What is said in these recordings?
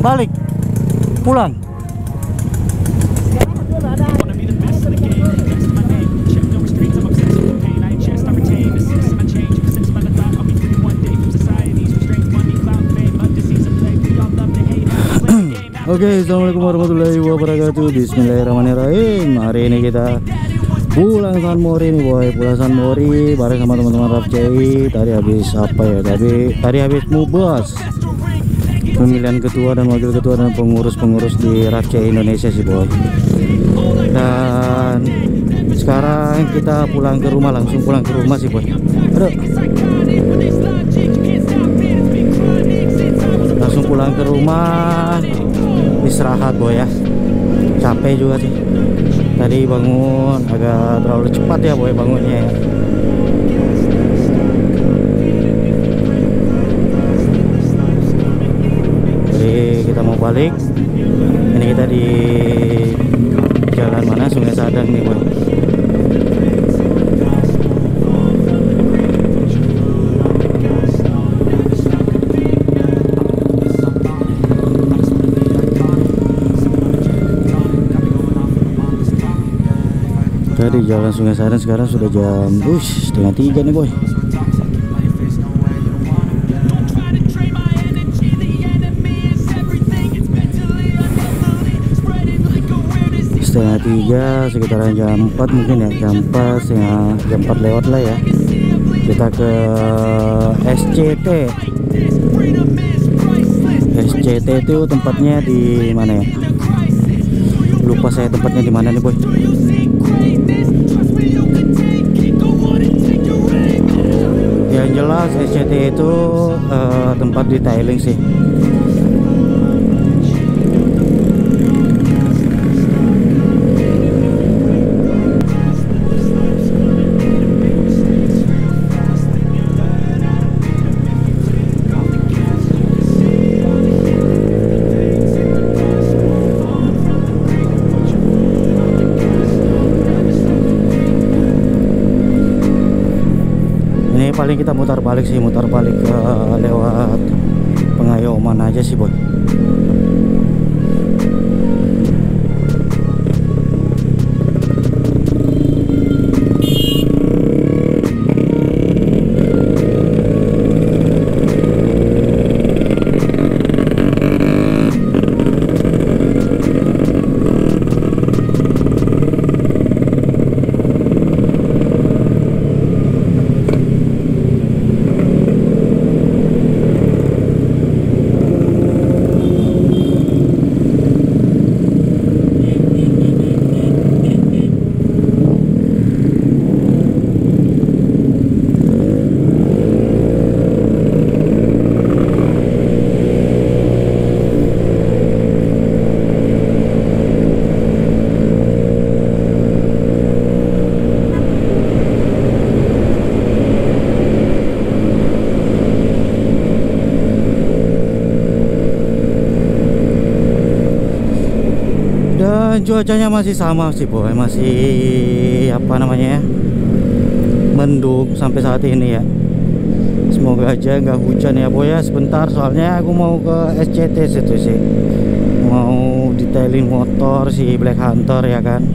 balik pulang. Oke, assalamualaikum warahmatullahi wabarakatuh. Bismillahirrahmanirrahim. Hari ini kita pulang San Mori nih boy, pulang San Mori bareng sama teman-teman RAFCI. Tadi habis apa ya? Tadi habis mubas pemilihan ketua dan wakil ketua dan pengurus-pengurus di RAFCI Indonesia sih boy. Dan sekarang kita pulang ke rumah, langsung pulang ke rumah sih boy. Aduh. Langsung pulang ke rumah, istirahat boy ya. Capek juga sih. Tadi bangun agak terlalu cepat ya boy bangunnya ya. Jadi kita mau balik. Ini kita di jalan mana? Sungai Sadang nih boy. Di jalan Sungai Sadang sekarang sudah jam 2:30 nih boy. Setengah 3, sekitaran jam 4 mungkin ya, jam 4 lewat lah ya. Kita ke SCT. SCT itu tempatnya di mana ya? Lupa saya tempatnya di mana nih boy. Yang jelas SCT itu tempat detailing sih. Paling kita mutar balik ke lewat Pengayoman aja sih boy. Cuacanya masih sama sih boy, masih apa namanya ya, mendung sampai saat ini ya. Semoga aja nggak hujan ya boy ya. Sebentar soalnya aku mau ke SCT situ sih, mau detailing motor si Black Hunter ya kan.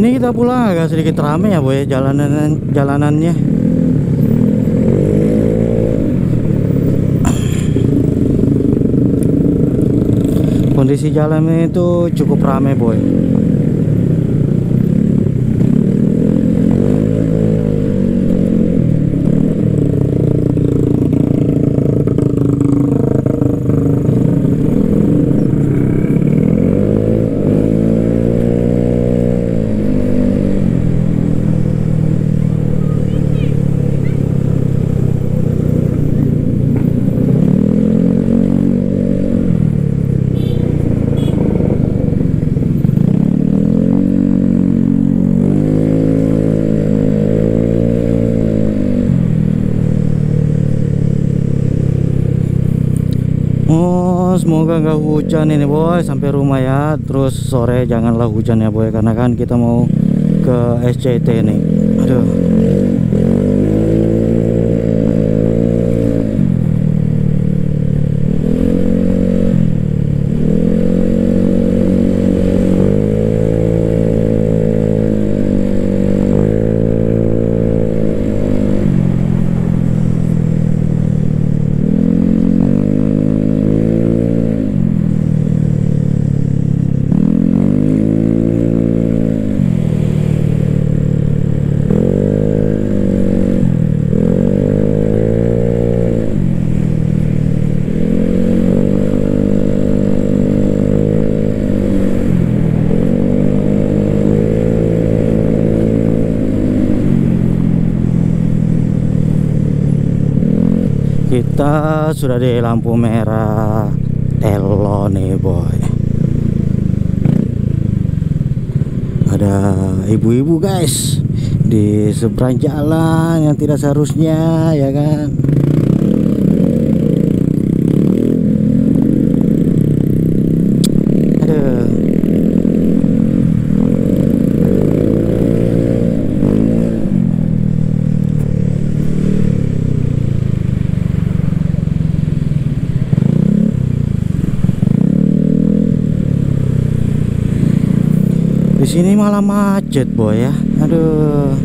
Ini kita pulang agak sedikit rame ya boy, jalanannya. Kondisi jalannya itu cukup rame boy. Oh, semoga nggak hujan ini boy sampai rumah ya. Terus sore janganlah hujan ya boy, karena kan kita mau ke SCT nih. Aduh. Kita sudah di lampu merah Telo nih boy. Ada ibu-ibu guys di seberang jalan yang tidak seharusnya ya kan. Aduh. Di sini malah macet boy ya. Aduh.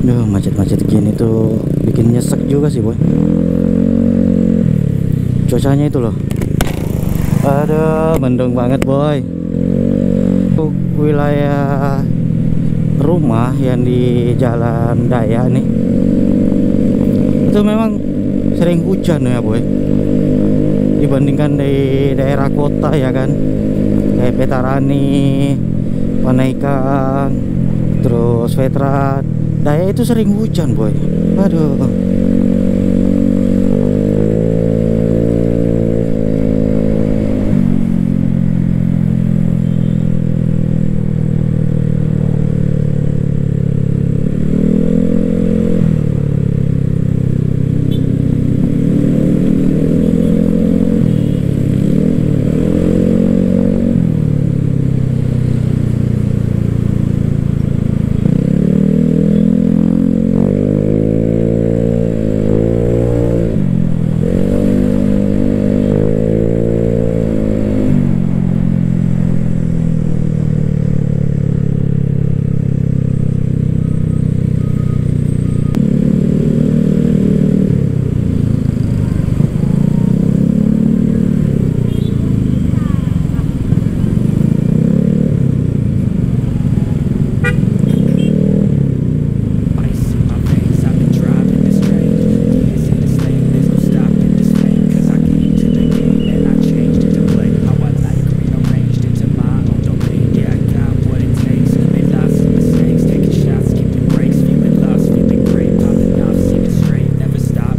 Duh, macet-macet gini tuh bikin nyesek juga sih boy. Cuacanya itu loh. Aduh, mendung banget boy. Untuk wilayah rumah yang di Jalan Daya nih itu memang sering hujan ya boy, dibandingkan di daerah kota ya kan, kayak Petarani, Panaikang, terus Veteran. Daya itu sering hujan boy. Aduh.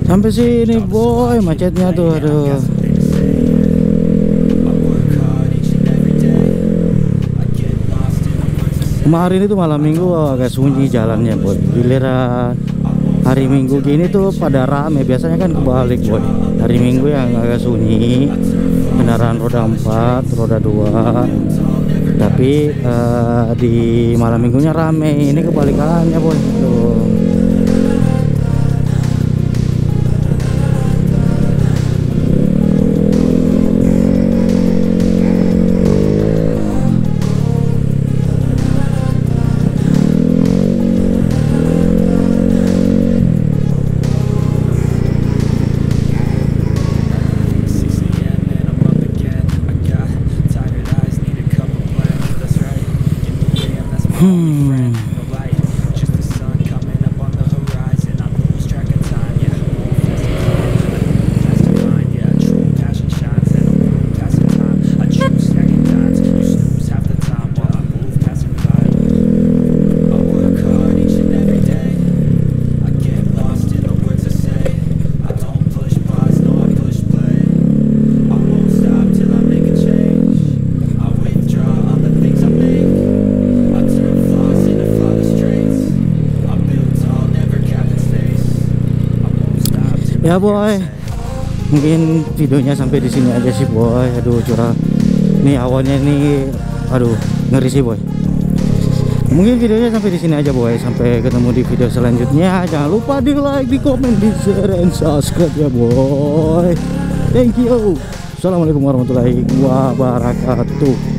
Sampai sini boy macetnya tuh. Aduh. Kemarin itu malam minggu agak sunyi jalannya boy. Giliran hari minggu gini tuh pada rame. Biasanya kan kebalik boy. Hari minggu yang agak sunyi, kendaraan roda 4, roda 2. Tapi di malam minggunya rame. Ini kebalikannya boy. Tuh. Ya boy, mungkin videonya sampai di sini aja sih boy. Aduh curang. Nih awannya nih, aduh ngeri sih boy. Mungkin videonya sampai di sini aja boy. Sampai ketemu di video selanjutnya. Jangan lupa di like, di komen, di share, dan subscribe ya boy. Thank you. Assalamualaikum warahmatullahi wabarakatuh.